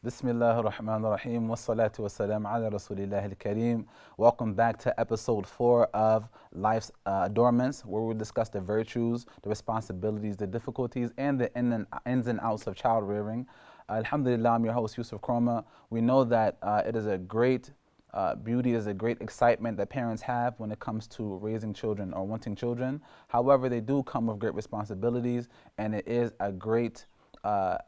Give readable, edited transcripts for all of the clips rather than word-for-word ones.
Bismillah ar-Rahman ar-Rahim wa salatu wa salam ala Rasulillah al-Kareem. Welcome back to episode 4 of Life's Adornments, where we'll discuss the virtues, the responsibilities, the difficulties, and the ins and outs of child rearing. Alhamdulillah, I'm your host, Yusuf Kroma. We know that it is a great beauty, is a great excitement that parents have when it comes to raising children or wanting children. However, they do come with great responsibilities, and it is a great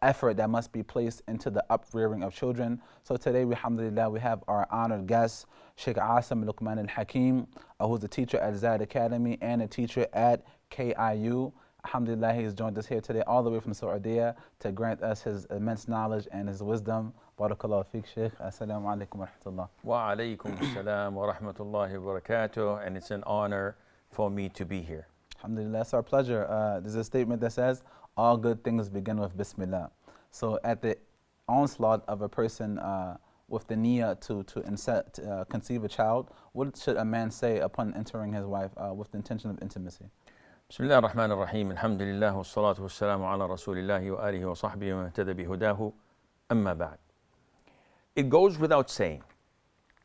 effort that must be placed into the uprearing of children. So today, alhamdulillah, we have our honored guest, Sheikh Assim al-Hakeem, who's a teacher at Zad Academy and a teacher at KIU. Alhamdulillah, he's joined us here today all the way from Saudi to grant us his immense knowledge and his wisdom. Barakallahu feek, Sheikh. Assalamu alaikum wa rahmatullah. Wa alaikum assalam wa rahmatullahi wa barakatuh. And it's an honor for me to be here. Alhamdulillah, it's our pleasure. There's a statement that says, all good things begin with Bismillah. So at the onslaught of a person with the niyyah to conceive a child, what should a man say upon entering his wife with the intention of intimacy? Bismillah ar-Rahman ar-Rahim. Alhamdulillah wa salatu wa salamu ala rasulillahi wa alihi wa sahbihi wa mahtada bihudahu. Amma ba'd. It goes without saying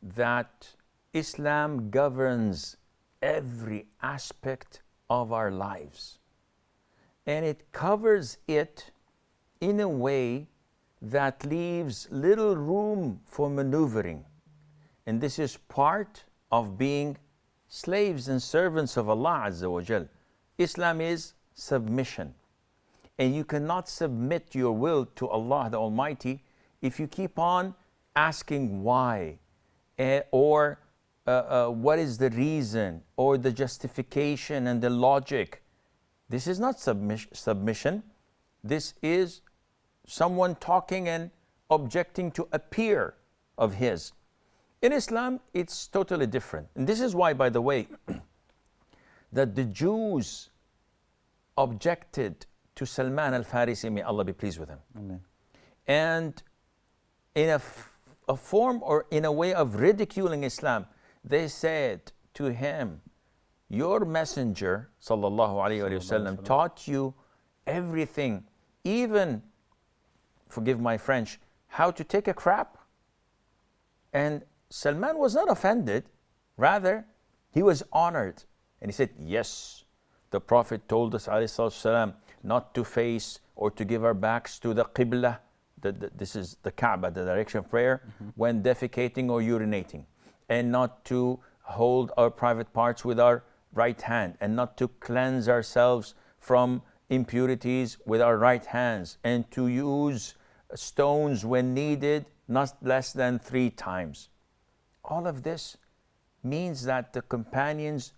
that Islam governs every aspect of our lives. And it covers it in a way that leaves little room for maneuvering. And this is part of being slaves and servants of Allah Azza wa Jal. Islam is submission. And you cannot submit your will to Allah the Almighty if you keep on asking why, or what is the reason, or the justification and the logic. This is not submission. This is someone talking and objecting to a peer of his. In Islam, it's totally different. And this is why, by the way, that the Jews objected to Salman al-Farisi, may Allah be pleased with him. Amen. And in a form or in a way of ridiculing Islam, they said to him, your messenger, sallallahu alayhi wa sallam, taught you everything, even, forgive my French, how to take a crap. And Salman was not offended, rather, he was honored. And he said, yes, the Prophet told us, alayhi sallam, not to face or to give our backs to the Qibla, this is the Kaaba, the direction of prayer, when defecating or urinating, and not to hold our private parts with our right hand, and not to cleanse ourselves from impurities with our right hands, and to use stones when needed, not less than 3 times. All of this means that the companions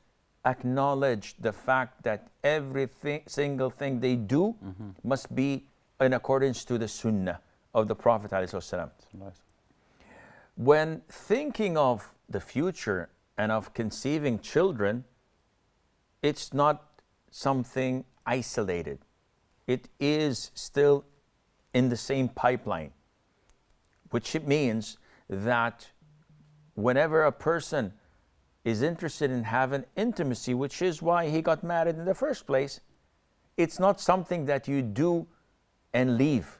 acknowledge the fact that single thing they do must be in accordance to the Sunnah of the Prophet ﷺ. When thinking of the future and of conceiving children, it's not something isolated. It is still in the same pipeline, which means that whenever a person is interested in having intimacy, which is why he got married in the first place, it's not something that you do and leave.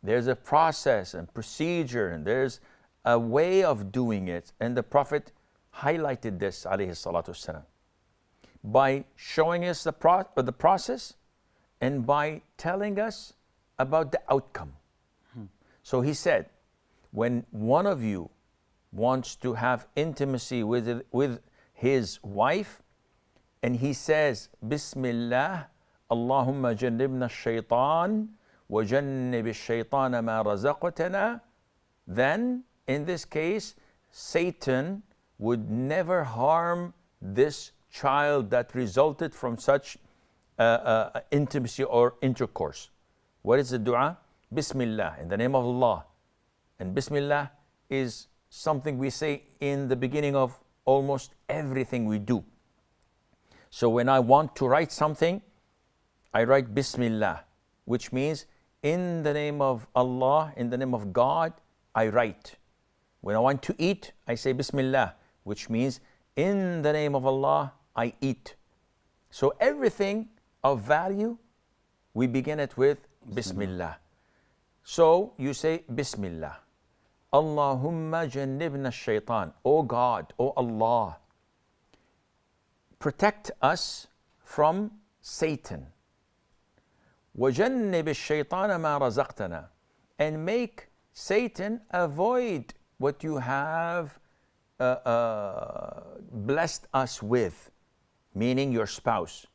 There's a process and procedure, and there's a way of doing it. And the Prophet highlighted this, alayhi salatu wasalam, by showing us the process and by telling us about the outcome. So he said, when one of you wants to have intimacy with his wife, and he says, Bismillah, Allahumma jannibna shaitan, wa jannib shaitana ma razaqtana, then in this case, Satan would never harm this child that resulted from such intimacy or intercourse. What is the dua? Bismillah, in the name of Allah. And Bismillah is something we say in the beginning of almost everything we do. So when I want to write something, I write Bismillah, which means in the name of Allah, in the name of God, I write. When I want to eat, I say Bismillah, which means in the name of Allah, I eat. So everything of value, we begin it with Bismillah. So you say Bismillah. Allahumma jannibna shaitan. O God, O Allah, protect us from Satan. وَجَنِّبِ الشَّيْطَانَ مَا رَزَقْتَنَا. And make Satan avoid what you have blessed us with, meaning your spouse.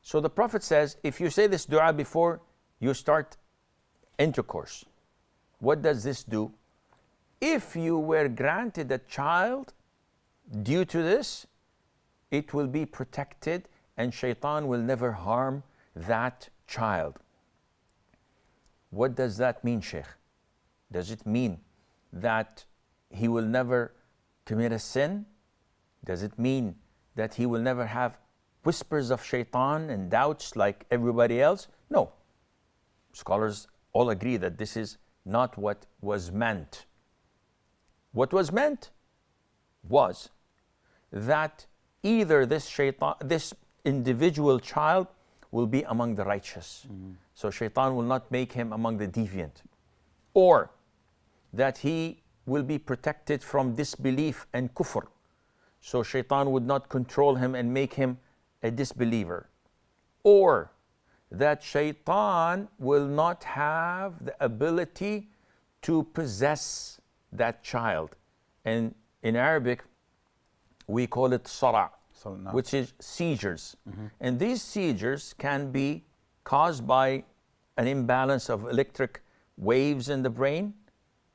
So the Prophet says, if you say this dua before you start intercourse, what does this do? If you were granted a child due to this, it will be protected and Shaitan will never harm that child. What does that mean, Sheikh? Does it mean that he will never commit a sin? Does it mean that he will never have whispers of Shaitan and doubts like everybody else? No. Scholars all agree that this is not what was meant. What was meant was that either this individual child will be among the righteous. So Shaitan will not make him among the deviant. Or that he will be protected from disbelief and kufr. So Shaitan would not control him and make him a disbeliever. Or that Shaitan will not have the ability to possess that child. And in Arabic, we call it sara', which is seizures. And these seizures can be caused by an imbalance of electric waves in the brain.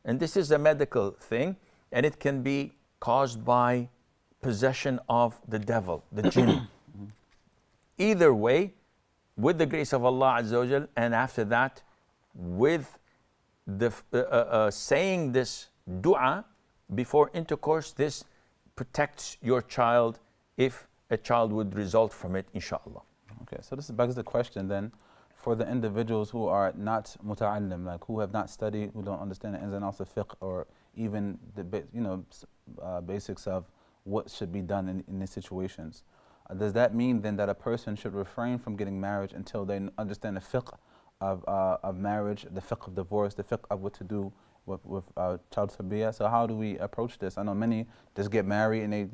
And this is a medical thing. And it can be caused by possession of the devil, the jinn. Either way, with the grace of Allah Azza wa Jal, and after that, with the saying this dua before intercourse, this protects your child if a child would result from it, inshallah. Okay, so this begs the question then, for the individuals who are not muta'allim, like who have not studied, who don't understand the ins and outs of fiqh, or even the basics of what should be done in these situations. Does that mean then that a person should refrain from getting married until they understand the fiqh of marriage, the fiqh of divorce, the fiqh of what to do with child tarbiyah? So how do we approach this? I know many just get married and they,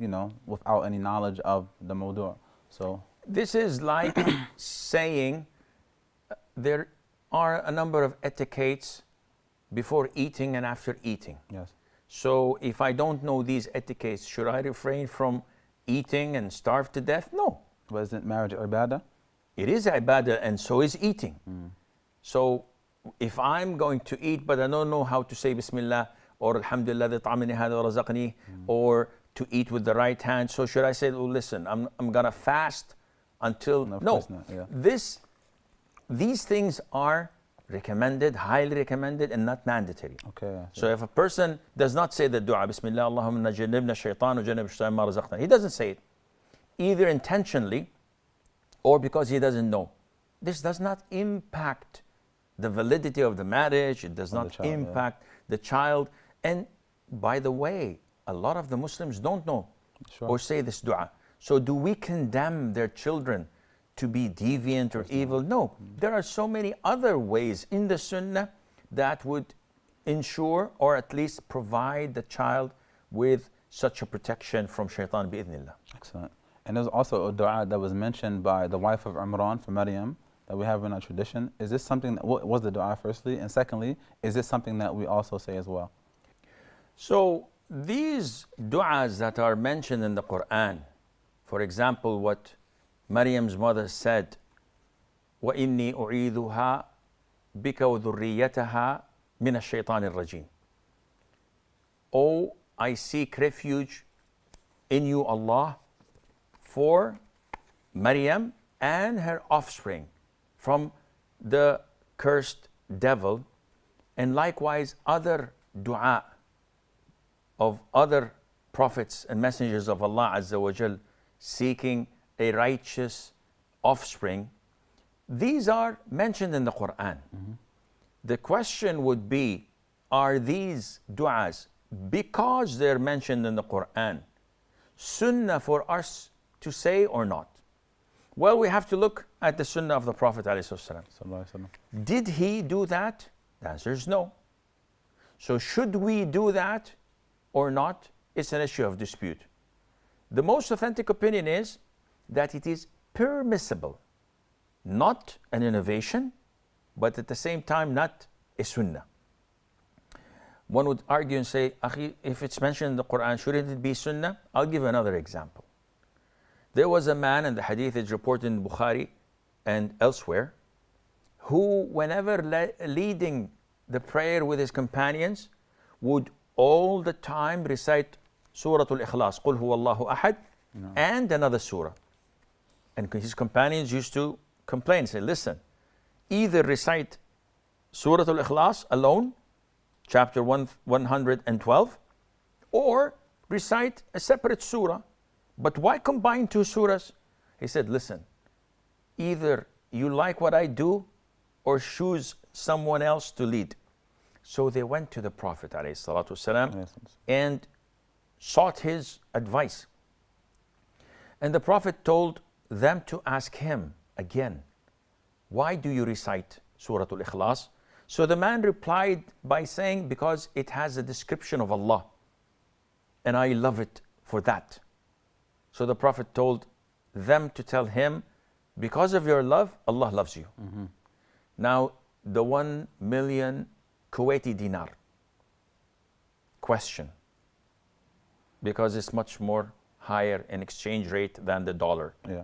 without any knowledge of the mawdu'. So this is like saying there are a number of etiquettes before eating and after eating. Yes. So if I don't know these etiquettes, should I refrain from eating and starve to death? No. But isn't marriage ibadah? It is ibadah, and so is eating. So if I'm going to eat but I don't know how to say Bismillah or Alhamdulillah ta'amini hada wa razaqni, or to eat with the right hand, so should I say, oh listen, I'm gonna fast until No. Yeah. These things are recommended, highly recommended, and not mandatory. Okay. So if a person does not say the dua, Bismillah, Allahumma jannibna shaitan wa jannib shaitan ma razaqna, he doesn't say it, either intentionally or because he doesn't know. This does not impact the validity of the marriage. It does not impact the child. And by the way, a lot of the Muslims don't know or say this dua. So do we condemn their children to be deviant or evil? No. There are so many other ways in the sunnah that would ensure or at least provide the child with such a protection from shaitan bi'idhnillah. Excellent. And there's also a dua that was mentioned by the wife of Imran for Maryam that we have in our tradition. Is this something that, what was the dua firstly? And secondly, is this something that we also say as well? So these du'as that are mentioned in the Quran, for example, what Maryam's mother said, وَإِنِّي أُعِيذُهَا بِكَ وَذُرِّيَّتَهَا مِنَ الشَّيْطَانِ الرَّجِيمِ. Oh, I seek refuge in you, Allah, for Maryam and her offspring from the cursed devil, and likewise other dua of other prophets and messengers of Allah Azza wa Jal seeking a righteous offspring. These are mentioned in the Quran. The question would be, are these du'as, because they're mentioned in the Quran, sunnah for us to say or not? Well, we have to look at the sunnah of the Prophet ﷺ. Did he do that? The answer is no. So should we do that or not? It's an issue of dispute. The most authentic opinion is that it is permissible, not an innovation, but at the same time not a sunnah. One would argue and say, Akhi, if it's mentioned in the Quran, shouldn't it be sunnah? I'll give another example. There was a man, and the hadith is reported in Bukhari and elsewhere, who whenever leading the prayer with his companions would all the time recite Surah Al-Ikhlas, Qul huwa Allahu ahad, and another surah. And his companions used to complain, say, listen, either recite Surah Al-Ikhlas alone, chapter 112, or recite a separate surah. But why combine two surahs? He said, listen, either you like what I do or choose someone else to lead. So they went to the Prophet ﷺ and sought his advice. And the Prophet told them to ask him again, why do you recite Surah Al-Ikhlas? So the man replied by saying, because it has a description of Allah, and I love it for that. So the Prophet told them to tell him, because of your love, Allah loves you. Now, the 1 million Kuwaiti dinar. Question. Because it's much more higher in exchange rate than the dollar. Yeah.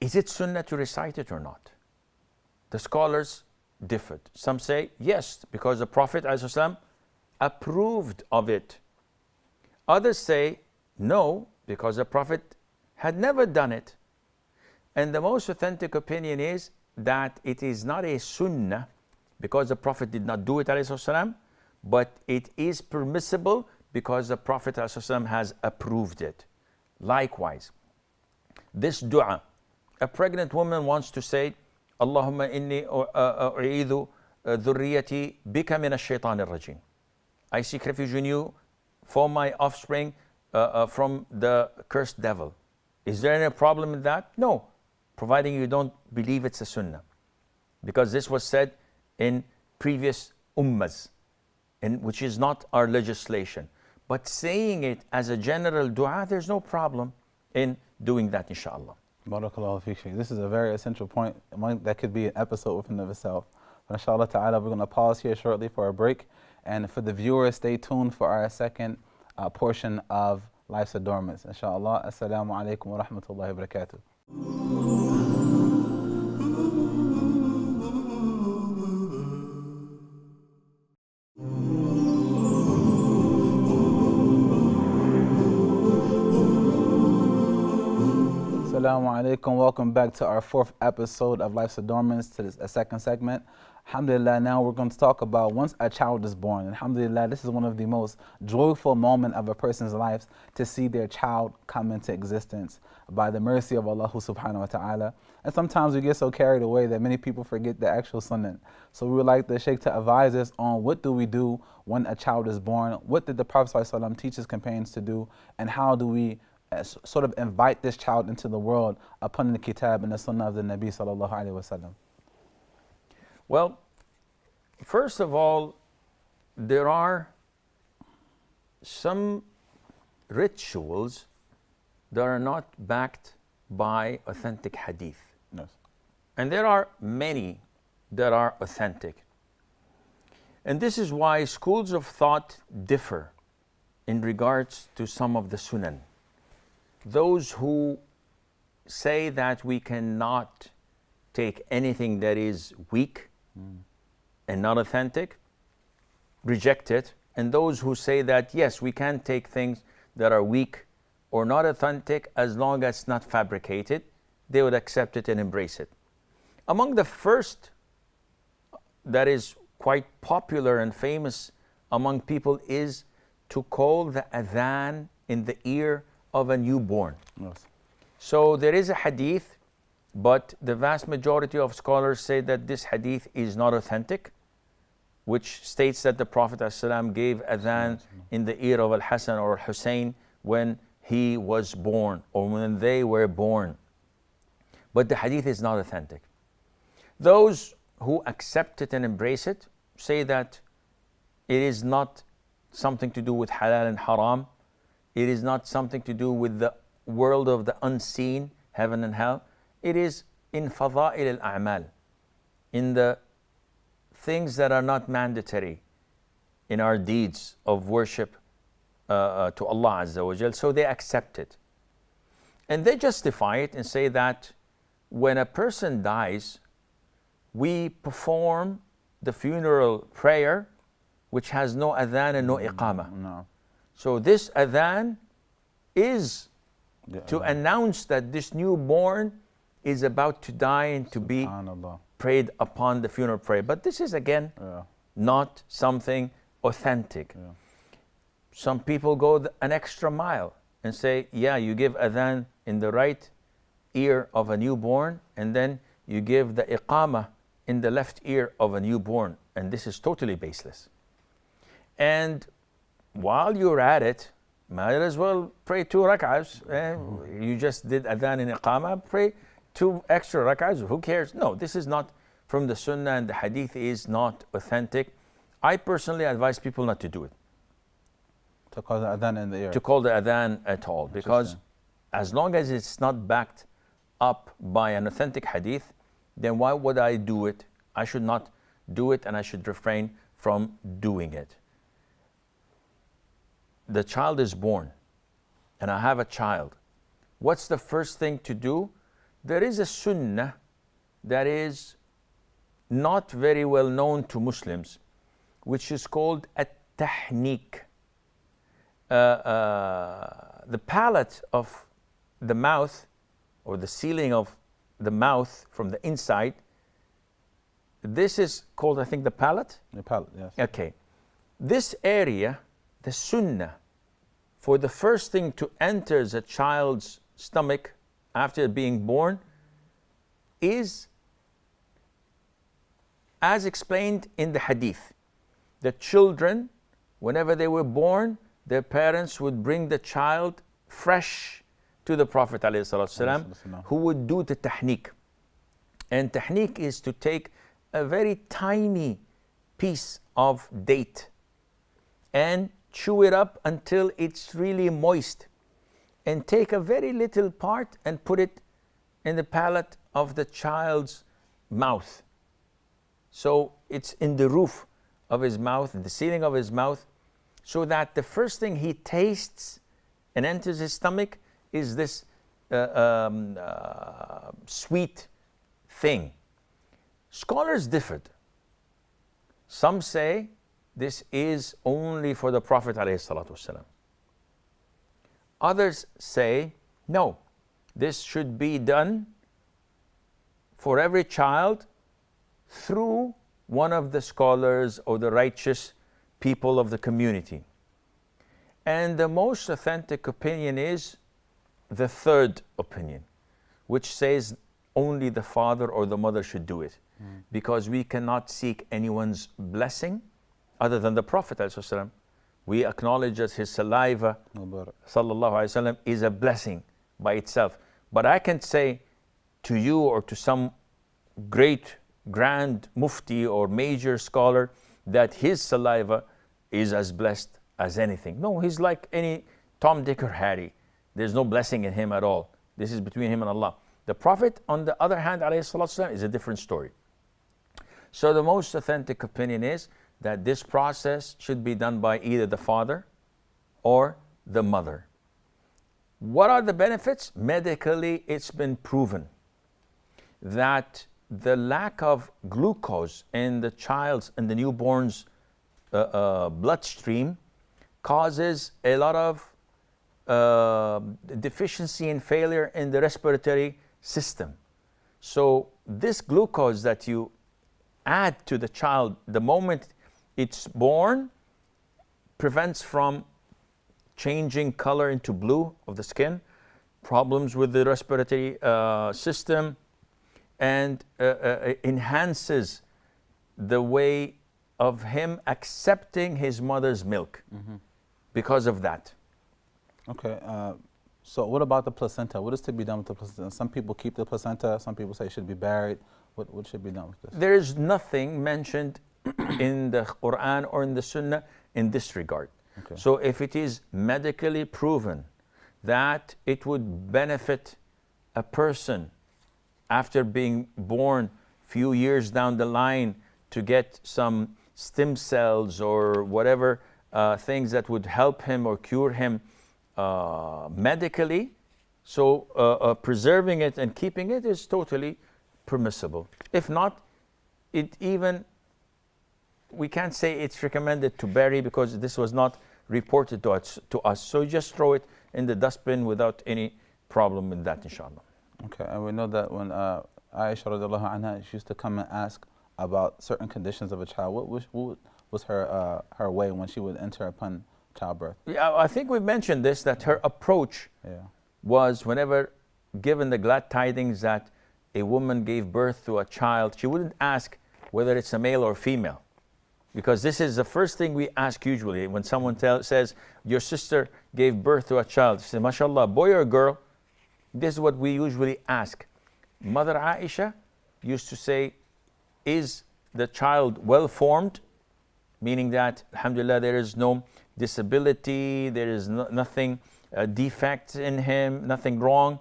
Is it sunnah to recite it or not? The scholars differed. Some say yes, because the Prophet ﷺ approved of it. Others say no, because the Prophet had never done it. And the most authentic opinion is that it is not a sunnah, because the Prophet did not do it, ﷺ, but it is permissible because the Prophet ﷺ has approved it. Likewise, this dua, a pregnant woman wants to say, Allahumma inni u'idhu dhurriyati bika min ash-shaytan ar-rajim. I seek refuge in you for my offspring from the cursed devil. Is there any problem in that? No, providing you don't believe it's a sunnah. Because this was said in previous ummahs, which is not our legislation. But saying it as a general dua, there's no problem in doing that, inshallah. Barakallahu feek, Shaykh. This is a very essential point. That could be an episode within of itself. But inshallah ta'ala, we're going to pause here shortly for a break. And for the viewers, stay tuned for our second portion of Life's Adornments. Inshallah. Assalamu alaikum wa rahmatullahi wa barakatuh. Assalamu alaikum. Welcome back to our fourth episode of Life's Adornments, to a second segment. Alhamdulillah, now we're going to talk about once a child is born. Alhamdulillah, this is one of the most joyful moments of a person's life, to see their child come into existence by the mercy of Allah subhanahu wa ta'ala. And sometimes we get so carried away that many people forget the actual sunnah. So we would like the Shaykh to advise us on what do we do when a child is born, what did the Prophet ﷺ teach his companions to do, and how do we sort of invite this child into the world upon the kitab and the sunnah of the Nabi sallallahu alaihi wasallam. Well, first of all, there are some rituals that are not backed by authentic hadith. Yes. And there are many that are authentic. And this is why schools of thought differ in regards to some of the sunan. Those who say that we cannot take anything that is weak and not authentic, reject it. And those who say that, yes, we can take things that are weak or not authentic as long as it's not fabricated, they would accept it and embrace it. Among the first that is quite popular and famous among people is to call the adhan in the ear of a newborn. Yes. So there is a hadith, but the vast majority of scholars say that this hadith is not authentic, which states that the Prophet ﷺ gave adhan in the ear of Al-Hasan or Hussein when he was born or when they were born. But the hadith is not authentic. Those who accept it and embrace it say that It is not something to do with halal and haram. It is not something to do with the world of the unseen, heaven and hell. It is in fada'il al-a'mal, in the things that are not mandatory in our deeds of worship to Allah Azza wa Jal. So they accept it. And they justify it and say that when a person dies, we perform the funeral prayer, which has no adhan and no iqamah. No. So this adhan is to announce that this newborn is about to die and to be prayed upon the funeral prayer. But this is again not something authentic. Some people go an extra mile and say, yeah, you give adhan in the right ear of a newborn, and then you give the iqamah in the left ear of a newborn. And this is totally baseless. And while you're at it, might as well pray 2 rak'ahs. You just did adhan and iqamah, pray 2 extra rak'ahs. Who cares? No, this is not from the sunnah, and the hadith is not authentic. I personally advise people not to do it. To call the adhan in the ear. To call the adhan at all. Because as long as it's not backed up by an authentic hadith, then why would I do it? I should not do it, and I should refrain from doing it. The child is born, and I have a child. What's the first thing to do? There is a sunnah that is not very well known to Muslims, which is called Technik. The palate of the mouth, or the ceiling of the mouth from the inside, this is called, I think, the palate? The palate, yes. Okay. This area, the sunnah, for the first thing to enter the child's stomach after being born, is as explained in the hadith. The children, whenever they were born, their parents would bring the child fresh to the Prophet ﷺ, who would do the tahnik. And tahnik is to take a very tiny piece of date and chew it up until it's really moist, and take a very little part and put it in the palate of the child's mouth. So it's in the roof of his mouth, in the ceiling of his mouth, so that the first thing he tastes and enters his stomach is this sweet thing. Scholars differed. Some say this is only for the Prophet ﷺ. Others say, no, this should be done for every child through one of the scholars or the righteous people of the community. And the most authentic opinion is the third opinion, which says only the father or the mother should do it, because we cannot seek anyone's blessing other than the Prophet ﷺ. We acknowledge that his saliva ﷺ is a blessing by itself. But I can say to you or to some great grand mufti or major scholar that his saliva is as blessed as anything. No, he's like any Tom, Dick, or Harry. There's no blessing in him at all. This is between him and Allah. The Prophet, on the other hand, ﷺ, is a different story. So the most authentic opinion is that this process should be done by either the father or the mother. What are the benefits? Medically, it's been proven that the lack of glucose in the child's and the newborn's bloodstream causes a lot of deficiency and failure in the respiratory system. So this glucose that you add to the child the moment it's born prevents from changing color into blue of the skin, problems with the respiratory system, and enhances the way of him accepting his mother's milk because of that. Okay, so what about the placenta? What is to be done with the placenta? Some people keep the placenta, some people say it should be buried. What should be done with this? There is nothing mentioned in the Quran or in the Sunnah in this regard. Okay. So if it is medically proven that it would benefit a person after being born few years down the line to get some stem cells or whatever things that would help him or cure him medically, so preserving it and keeping it is totally permissible. If not, we can't say it's recommended to bury because this was not reported to us. So just throw it in the dustbin without any problem with that, inshallah. Okay, and we know that when Aisha radiallahu anha, she used to come and ask about certain conditions of a child. What was her way when she would enter upon childbirth? Yeah, I think we mentioned this, that her approach was whenever given the glad tidings that a woman gave birth to a child, she wouldn't ask whether it's a male or female. Because this is the first thing we ask usually. When someone says, your sister gave birth to a child, she says, mashallah, boy or girl? This is what we usually ask. Mother Aisha used to say, is the child well formed? Meaning that, alhamdulillah, there is no disability, there is nothing, defect in him, nothing wrong.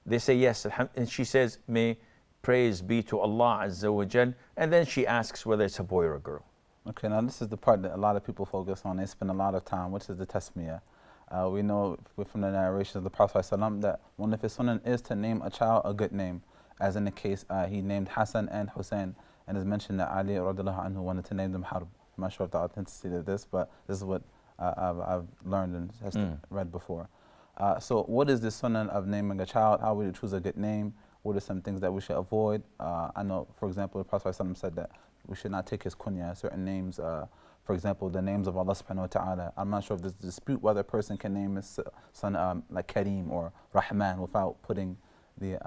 They say yes, and she says, may praise be to Allah Azza wa Jal. And then she asks whether it's a boy or a girl. Okay, now this is the part that a lot of people focus on. They spend a lot of time, which is the tasmiyah. We know from the narrations of the Prophet ﷺ that one of his sunnah is to name a child a good name. As in the case, he named Hassan and Hussein, and it's mentioned that Ali radiallahu anhu wanted to name them Harb. I'm not sure of the authenticity of this, but this is what I've learned and has read before. So what is the sunnah of naming a child? How would you choose a good name? What are some things that we should avoid? I know, for example, the Prophet ﷺ said that we should not take his kunya, certain names. For example, the names of Allah subhanahu wa ta'ala. I'm not sure if there's a dispute whether a person can name his son like Kareem or Rahman without putting the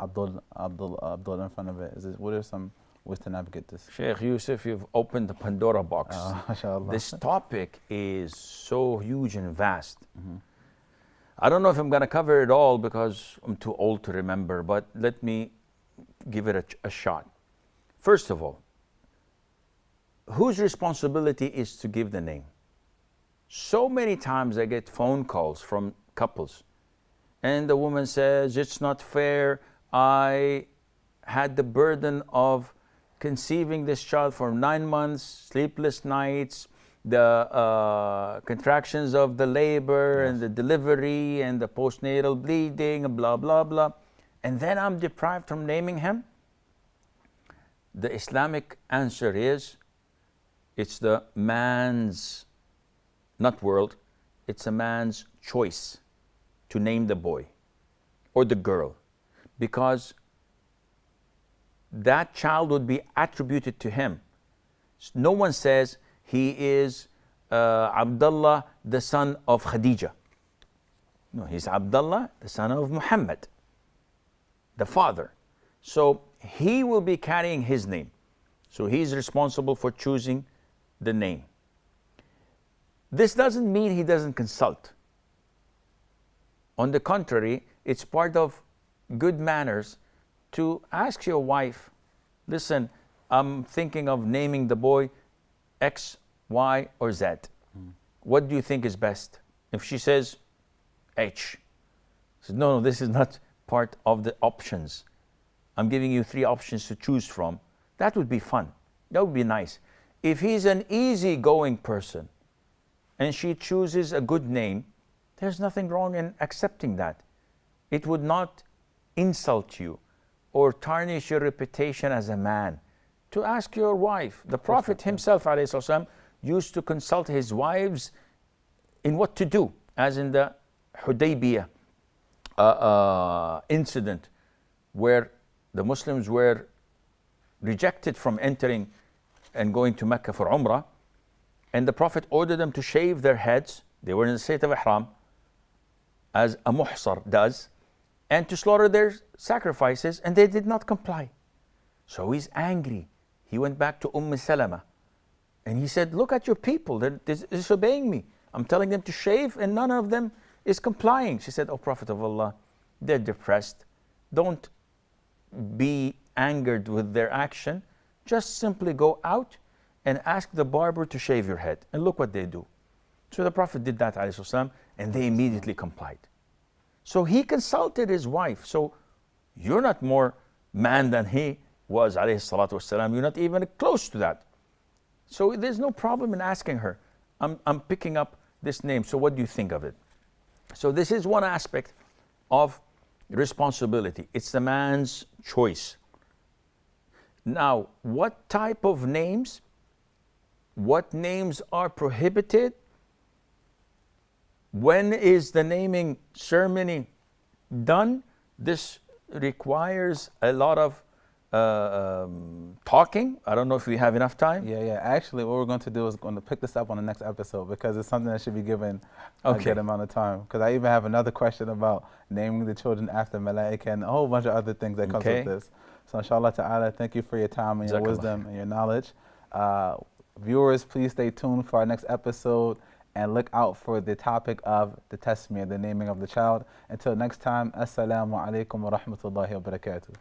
Abdul in front of it. What are some ways to navigate this? Sheikh Yusuf, you've opened the Pandora box. This topic is so huge and vast. I don't know if I'm going to cover it all because I'm too old to remember, but let me give it a shot. First of all, whose responsibility is to give the name? So many times I get phone calls from couples, and the woman says, it's not fair. I had the burden of conceiving this child for 9 months, sleepless nights, the contractions of the labor and the delivery and the postnatal bleeding and blah, blah, blah. And then I'm deprived from naming him? The Islamic answer is, it's the man's, not world, it's a man's choice to name the boy or the girl, because that child would be attributed to him. No one says he is Abdullah, the son of Khadija. No, he's Abdullah, the son of Muhammad, the father. So he will be carrying his name. So he's responsible for choosing the name. This doesn't mean he doesn't consult. On the contrary, it's part of good manners to ask your wife, listen, I'm thinking of naming the boy X, Y, or Z. What do you think is best? If she says H, says, no, this is not part of the options. I'm giving you 3 options to choose from. That would be fun. That would be nice. If he's an easygoing person and she chooses a good name, there's nothing wrong in accepting that. It would not insult you or tarnish your reputation as a man to ask your wife. The Prophet himself ﷺ, used to consult his wives in what to do, as in the Hudaybiyah incident where the Muslims were rejected from entering and going to Mecca for Umrah, and the Prophet ordered them to shave their heads. They were in the state of Ihram, as a muhsar does, and to slaughter their sacrifices, and they did not comply. So he's angry. He went back to Salama, and he said, look at your people, they're disobeying me. I'm telling them to shave, and none of them is complying. She said, oh Prophet of Allah, they're depressed. Don't be angered with their action. Just simply go out and ask the barber to shave your head. And look what they do. So the Prophet did that, ﷺ, and they immediately complied. So he consulted his wife. So you're not more man than he was, ﷺ. You're not even close to that. So there's no problem in asking her, I'm picking up this name, so what do you think of it? So this is one aspect of responsibility. It's the man's choice. Now, what type of names? What names are prohibited? When is the naming ceremony done? This requires a lot of talking. I don't know if we have enough time. Yeah. Actually, what we're going to do is going to pick this up on the next episode because it's something that should be given a good amount of time. Because I even have another question about naming the children after Malaika and a whole bunch of other things that comes with this. So inshallah ta'ala, thank you for your time and your wisdom and your knowledge. Viewers, please stay tuned for our next episode and look out for the topic of the tasmiyah, the naming of the child. Until next time, assalamu alaikum wa rahmatullahi wa barakatuh.